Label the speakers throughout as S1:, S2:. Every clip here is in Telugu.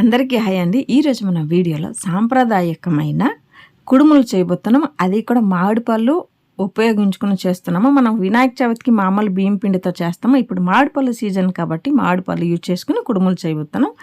S1: అందరికీ హాయ్ అండి. ఈరోజు మన వీడియోలో సాంప్రదాయకమైన కుడుములు చేయబోతున్నాం. అది కూడా మామిడి పళ్ళు ఉపయోగించుకుని చేస్తున్నాము. మనం వినాయక చవితికి మామూలు బియ్యం పిండితో చేస్తాము. ఇప్పుడు మామిడి పళ్ళు సీజన్ కాబట్టి మామిడి పళ్ళు యూజ్ చేసుకుని కుడుములు చేయబోతున్నాం.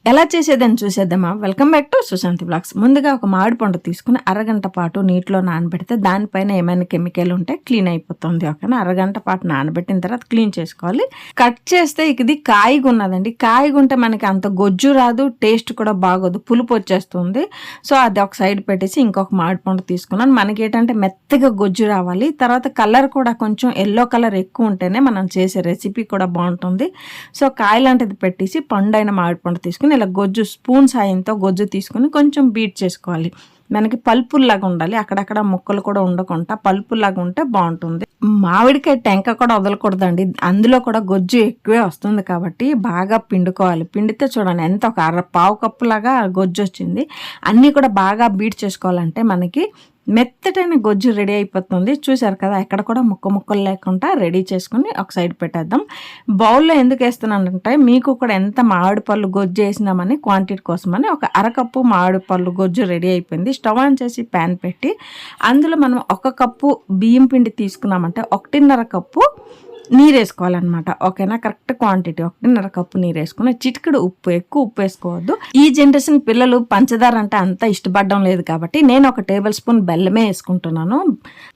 S1: ఎలా చేసేదని చూసేద్దామా? Welcome back to Sushanti blogs. ముందుగా ఒక మామిడి పండు తీసుకుని అరగంట పాటు నీటిలో నానబెడితే దానిపైన ఏమైనా కెమికల్ ఉంటే క్లీన్ అయిపోతుంది. ఓకేనా? అరగంట పాటు నానబెట్టిన తర్వాత క్లీన్ చేసుకోవాలి. కట్ చేస్తే ఇది కాయగా ఉన్నదండి. కాయగా ఉంటే మనకి అంత గొజ్జు రాదు, టేస్ట్ కూడా బాగోదు, పులుపు వచ్చేస్తుంది. సో అది ఒక సైడ్ పెట్టేసి ఇంకొక మామిడి పండు తీసుకున్నాను. మనకి ఏంటంటే మెత్తగా గొజ్జు రావాలి. తర్వాత కలర్ కూడా కొంచెం ఎల్లో కలర్ ఎక్కువ ఉంటేనే మనం చేసే రెసిపీ కూడా బాగుంటుంది. సో కాయ లాంటిది పెట్టేసి పండు అయిన మామిడి పండు తీసుకుని ఇలా గొజ్జు స్పూన్ సాయంతో గొజ్జు తీసుకుని కొంచెం బీట్ చేసుకోవాలి. మనకి పల్పుల్లాగా ఉండాలి, అక్కడక్కడ ముక్కలు కూడా ఉండకుండా పల్పుల్లాగా ఉంటే బాగుంటుంది. మామిడికాయ టెంక కూడా వదలకూడదండి, అందులో కూడా గొజ్జు ఎక్కువే వస్తుంది కాబట్టి బాగా పిండుకోవాలి. పిండితే చూడండి ఎంత ఒక పావు కప్పు లాగా గొజ్జు వచ్చింది. అన్నీ కూడా బాగా బీట్ చేసుకోవాలంటే మనకి మెత్తటైన గొజ్జు రెడీ అయిపోతుంది. చూసారు కదా, ఎక్కడ కూడా ముక్కలు లేకుండా రెడీ చేసుకుని ఒక సైడ్ పెట్టేద్దాం. బౌల్లో ఎందుకు వేస్తున్నానంటే మీకు కూడా ఎంత మామిడి పళ్ళు గొజ్జు వేసినామని క్వాంటిటీ కోసమని ఒక అరకప్పు మామిడి పళ్ళు గొజ్జు రెడీ అయిపోయింది. స్టవ్ ఆన్ చేసి ప్యాన్ పెట్టి అందులో మనం 1 కప్పు బియ్యం పిండి తీసుకున్నామంటే 1.5 కప్పు నీరు వేసుకోవాలన్నమాట. ఓకేనా? కరెక్ట్ క్వాంటిటీ 1.5 కప్పు నీరు వేసుకుని చిటికెడు ఉప్పు, ఎక్కువ ఉప్పు వేసుకోవద్దు. ఈ జనరేషన్ పిల్లలు పంచదార అంటే అంత ఇష్టపడడం లేదు కాబట్టి నేను 1 టేబుల్ స్పూన్ బెల్లమే వేసుకుంటున్నాను.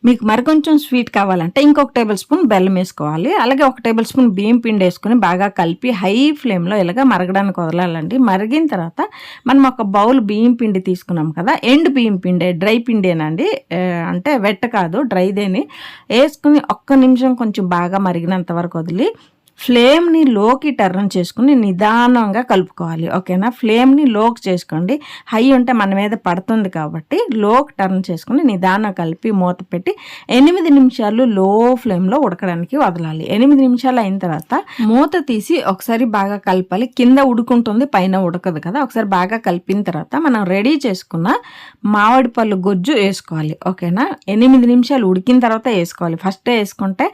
S1: మీకు మరికొంచెం స్వీట్ కావాలంటే ఇంకొక టేబుల్ స్పూన్ బెల్లం వేసుకోవాలి. అలాగే 1 టేబుల్ స్పూన్ బియ్యం పిండి వేసుకుని బాగా కలిపి హై ఫ్లేమ్లో ఇలాగ మరగడానికి వదలాలండి. మరిగిన తర్వాత మనం ఒక బౌల్ బియ్యం పిండి తీసుకున్నాం కదా, ఎండు బియ్యం పిండి, డ్రై పిండేనండి, అంటే వెట్ కాదు, డ్రైదేని వేసుకుని 1 నిమిషం కొంచెం బాగా మరిగినంత వరకు వదిలి ఫ్లేమ్ని లోకి టర్న్ చేసుకుని నిదానంగా కలుపుకోవాలి. ఓకేనా? ఫ్లేమ్ని లోకి చేసుకోండి. హై ఉంటే మన మీద పడుతుంది కాబట్టి లోకి టర్న్ చేసుకుని నిదానం కలిపి మూత పెట్టి 8 నిమిషాలు లో ఫ్లేమ్లో ఉడకడానికి వదలాలి. 8 నిమిషాలు అయిన తర్వాత మూత తీసి ఒకసారి బాగా కలపాలి. కింద ఉడుకుంటుంది, పైన ఉడకదు కదా. ఒకసారి బాగా కలిపిన తర్వాత మనం రెడీ చేసుకున్న మామిడి పళ్ళు గొజ్జు వేసుకోవాలి. ఓకేనా? 8 నిమిషాలు ఉడికిన తర్వాత వేసుకోవాలి. ఫస్ట్ వేసుకుంటే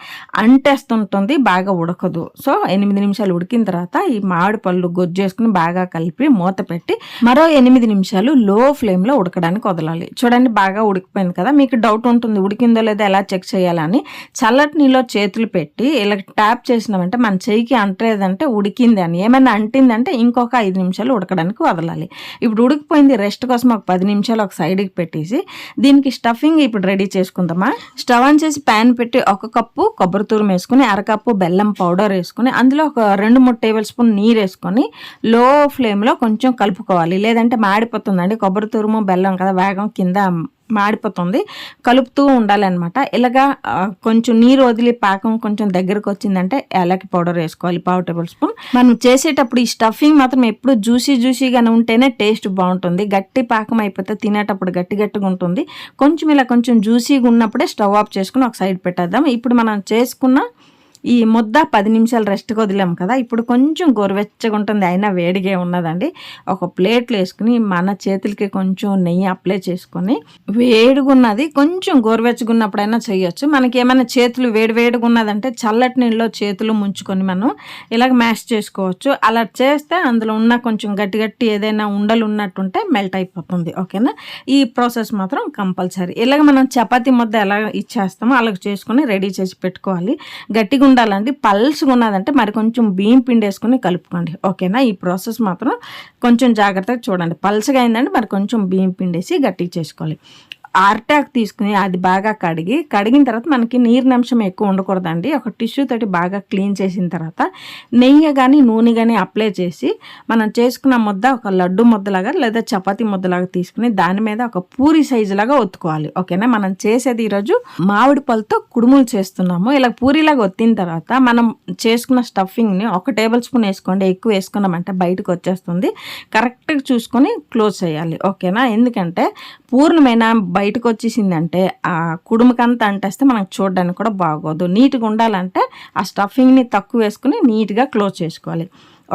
S1: అంటేస్తుంటుంది, బాగా ఉడకదు. సో 8 నిమిషాలు ఉడికిన తర్వాత ఈ మామిడి పళ్ళు గొజ్జు వేసుకుని బాగా కలిపి మూత పెట్టి మరో 8 నిమిషాలు లో ఫ్లేమ్లో ఉడకడానికి వదలాలి. చూడండి, బాగా ఉడికిపోయింది కదా. మీకు డౌట్ ఉంటుంది ఉడికిందో లేదో ఎలా చెక్ చేయాలని. చల్లటి నీళ్ళలో చేతులు పెట్టి ఇలా ట్యాప్ చేసినామంటే మన చెయ్యికి అంటలేదంటే ఉడికింది అని, ఏమైనా అంటిందంటే ఇంకొక 5 నిమిషాలు ఉడకడానికి వదలాలి. ఇప్పుడు ఉడికిపోయింది. రెస్ట్ కోసం ఒక 10 నిమిషాలు ఒక సైడ్కి పెట్టేసి దీనికి స్టఫింగ్ ఇప్పుడు రెడీ చేసుకుందామా. స్టవ్ ఆన్ చేసి ప్యాన్ పెట్టి 1 కప్పు కొబ్బరి తురుము వేసుకుని 1/2 కప్పు బెల్లం పౌడర్ వేసుకుని అందులో ఒక 2-3 టేబుల్ స్పూన్ నీరు వేసుకొని లో ఫ్లేమ్లో కొంచెం కలుపుకోవాలి. లేదంటే మాడిపోతుందండి. కొబ్బరి తురుము బెల్లం కదా, వేగం కింద మాడిపోతుంది. కలుపుతూ ఉండాలన్నమాట. ఇలాగా కొంచెం నీరు వదిలి పాకం కొంచెం దగ్గరకు వచ్చిందంటే యాలకి పౌడర్ వేసుకోవాలి 1/2 టేబుల్ స్పూన్. మనం చేసేటప్పుడు ఈ స్టఫింగ్ మాత్రం ఎప్పుడు జ్యూసీగానే ఉంటేనే టేస్ట్ బాగుంటుంది. గట్టి పాకం అయిపోతే తినేటప్పుడు గట్టిగా ఉంటుంది. కొంచెం ఇలా కొంచెం జ్యూసీగా ఉన్నప్పుడే స్టవ్ ఆఫ్ చేసుకుని ఒక సైడ్ పెట్టేద్దాం. ఇప్పుడు మనం చేసుకున్న ఈ ముద్ద 10 నిమిషాలు రెస్ట్కి వదిలాం కదా, ఇప్పుడు కొంచెం గోరువెచ్చగా ఉంటుంది, అయినా వేడిగా ఉన్నదండి. ఒక ప్లేట్లో వేసుకుని మన చేతులకి కొంచెం నెయ్యి అప్లై చేసుకొని వేడిగా ఉన్నది కొంచెం గోరువెచ్చగా ఉన్నప్పుడైనా చేయొచ్చు. మనకి ఏమైనా చేతులు వేడిగా ఉన్నదంటే చల్లటి నీళ్ళలో చేతులు ముంచుకొని మనం ఇలాగ మ్యాష్ చేసుకోవచ్చు. అలా చేస్తే అందులో ఉన్న కొంచెం గట్టి ఏదైనా ఉండలు ఉన్నట్టుంటే మెల్ట్ అయిపోతుంది. ఓకేనా? ఈ ప్రాసెస్ మాత్రం కంపల్సరీ. ఇలాగ మనం చపాతీ ముద్ద ఎలా ఇచ్చేస్తామో అలాగ చేసుకొని రెడీ చేసి పెట్టుకోవాలి. గట్టిగా ఉండాలండి. పల్స్గా ఉన్నదంటే మరి కొంచెం బియ్యం పిండి వేసుకుని కలుపుకోండి. ఓకేనా? ఈ ప్రాసెస్ మాత్రం కొంచెం జాగ్రత్తగా చూడండి. పల్స్గా అయిందంటే మరి కొంచెం బియ్యం పిండి వేసి గట్టిగా చేసుకోవాలి. అరటాకు తీసుకుని అది బాగా కడిగిన తర్వాత మనకి నీరినంశం ఎక్కువ ఉండకూడదండి. ఒక టిష్యూ తోటి బాగా క్లీన్ చేసిన తర్వాత నెయ్యి కానీ నూనె కానీ అప్లై చేసి మనం చేసుకున్న ముద్ద ఒక లడ్డు ముద్దలాగా లేదా చపాతీ ముద్దలాగా తీసుకుని దాని మీద ఒక పూరి సైజు లాగా ఒత్తుకోవాలి. ఓకేనా? మనం చేసేది ఈరోజు మామిడి పళ్ళతో కుడుములు చేస్తున్నాము. ఇలా పూరిలాగా ఒత్తిన తర్వాత మనం చేసుకున్న స్టఫింగ్ని 1 టేబుల్ స్పూన్ వేసుకోండి. ఎక్కువ వేసుకున్నామంటే బయటకు వచ్చేస్తుంది. కరెక్ట్గా చూసుకొని క్లోజ్ చేయాలి. ఓకేనా? ఎందుకంటే పూర్ణమైన బయటకు వచ్చేసిందంటే ఆ కుడుముకంతా అంటేస్తే మనకు చూడడానికి కూడా బాగోదు. నీట్గా ఉండాలంటే ఆ స్టఫింగ్ని తక్కువ వేసుకుని నీట్గా క్లోజ్ చేసుకోవాలి.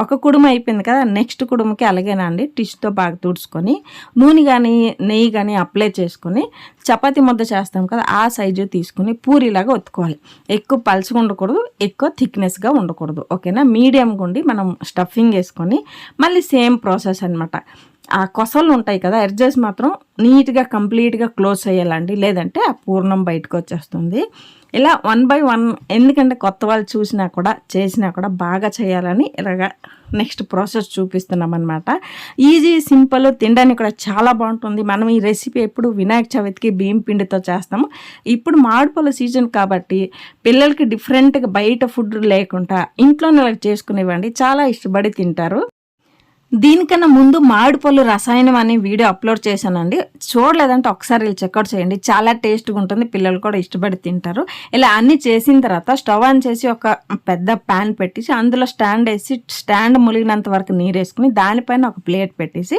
S1: ఒక కుడుము అయిపోయింది కదా, నెక్స్ట్ కుడుముకి అలాగేనండి టిష్యూతో బాగా తుడుచుకొని నూనె కానీ నెయ్యి కానీ అప్లై చేసుకొని చపాతీ ముద్ద చేస్తాం కదా ఆ సైజు తీసుకుని పూరిలాగా ఒత్తుకోవాలి. ఎక్కువ పలుచగా ఉండకూడదు, ఎక్కువ థిక్నెస్గా ఉండకూడదు. ఓకేనా, మీడియంగా ఉండి మనం స్టఫింగ్ వేసుకొని మళ్ళీ సేమ్ ప్రాసెస్ అనమాట. ఆ కొసలు ఉంటాయి కదా, ఎడ్జెస్ మాత్రం నీట్గా కంప్లీట్గా క్లోజ్ చేయాలండి, లేదంటే ఆ పూర్ణం బయటకు వచ్చేస్తుంది. ఇలా 1 by 1, ఎందుకంటే కొత్త వాళ్ళు చూసినా కూడా చేసినా కూడా బాగా చేయాలని ఇలాగా నెక్స్ట్ ప్రాసెస్ చూపిస్తున్నాం అనమాట. ఈజీ, సింపుల్, తినడానికి కూడా చాలా బాగుంటుంది. మనం ఈ రెసిపీ ఎప్పుడు వినాయక చవితికి బియ్యం పిండితో చేస్తాము. ఇప్పుడు మామిడిపళ్ళ సీజన్ కాబట్టి పిల్లలకి డిఫరెంట్గా బయట ఫుడ్ లేకుండా ఇంట్లోనే ఇలా చేసుకునేవ్వండి, చాలా ఇష్టపడి తింటారు. దీనికన్నా ముందు మామిడిపళ్ళు రసాయనం అనే వీడియో అప్లోడ్ చేశానండి, చూడలేదంటే ఒకసారి వెళ్ళి చెక్అవుట్ చేయండి, చాలా టేస్ట్గా ఉంటుంది, పిల్లలు కూడా ఇష్టపడి తింటారు. ఇలా అన్నీ చేసిన తర్వాత స్టవ్ ఆన్ చేసి ఒక పెద్ద ప్యాన్ పెట్టేసి అందులో స్టాండ్ వేసి స్టాండ్ ములిగినంత వరకు నీరు వేసుకుని దానిపైన ఒక ప్లేట్ పెట్టేసి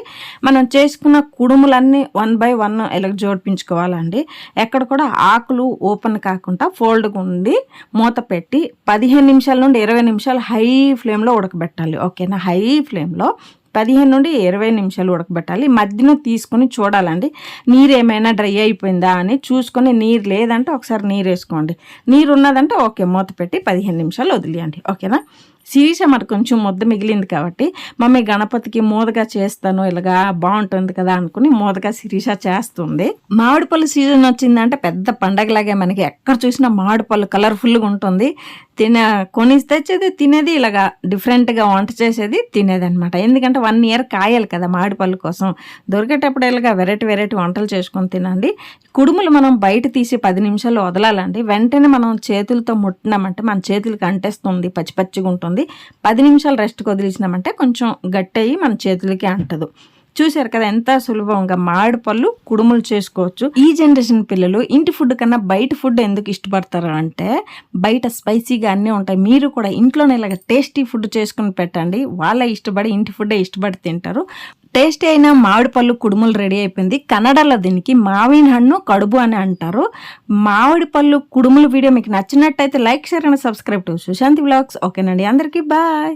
S1: మనం చేసుకున్న కుడుములన్నీ 1 by 1 ఇలా జోడించుకోవాలండి. ఎక్కడ కూడా ఆకులు ఓపెన్ కాకుండా ఫోల్డ్గా ఉండి మూత పెట్టి 15 నిమిషాల నుండి 20 నిమిషాలు హై ఫ్లేమ్లో ఉడకబెట్టాలి. ఓకేనా, హై ఫ్లేమ్లో 15 నుండి 20 నిమిషాలు ఉడకబెట్టాలి. మధ్యలో తీసుకొని చూడాలండి నీరు ఏమైనా డ్రై అయిపోయిందా అని చూసుకొని, నీరు లేదంటే ఒకసారి నీరు వేసుకోండి, నీరు ఉన్నదంటే ఓకే మూత పెట్టి 15 నిమిషాలు వదిలేయండి. ఓకేనా, శిరీష మరి కొంచెం ముద్ద మిగిలింది కాబట్టి మమ్మీ గణపతికి మోదగా చేస్తాను, ఇలాగా బాగుంటుంది కదా అనుకుని మోదగా శిరీష చేస్తుంది. మామిడిపళ్ళు సీజన్ వచ్చిందంటే పెద్ద పండగలాగే మనకి ఎక్కడ చూసినా మామిడిపళ్ళు కలర్ఫుల్గా ఉంటుంది. కొని తెచ్చేది తినేది, ఇలాగా డిఫరెంట్గా వంట చేసేది తినేది అనమాట. ఎందుకంటే 1 year కాయాలి కదా మామిడిపళ్ళు కోసం, దొరికేటప్పుడు ఇలాగా వెరైటీ వంటలు చేసుకొని తినండి. కుడుములు మనం బయట తీసి 10 నిమిషాలు వదలాలండి, వెంటనే మనం చేతులతో ముట్టినామంటే మన చేతులకి అంటేస్తుంది, పచ్చిగా ఉంటుంది. 10 నిమిషాలు రెస్ట్కి వదిలించినామంటే కొంచెం గట్టి అయ్యి మన చేతులకి అంటదు. చూశారు కదా ఎంత సులభంగా మామిడిపళ్ళు కుడుములు చేసుకోవచ్చు. ఈ జనరేషన్ పిల్లలు ఇంటి ఫుడ్ కన్నా బయట ఫుడ్ ఎందుకు ఇష్టపడతారు అంటే, బయట స్పైసీగా అన్నీ ఉంటాయి. మీరు కూడా ఇంట్లోనే ఇలాగ టేస్టీ ఫుడ్ చేసుకుని పెట్టండి, వాళ్ళ ఇష్టపడి ఇంటి ఫుడ్డే ఇష్టపడి తింటారు. టేస్టీ అయిన మామిడిపళ్ళు కుడుములు రెడీ అయిపోయింది. కన్నడలో దీనికి మావిన హన్ను కడుబు అని అంటారు. మామిడిపళ్ళు కుడుములు వీడియో మీకు నచ్చినట్టయితే like, share and subscribe to Sushanti vlogs. ఓకేనండి, అందరికీ బాయ్.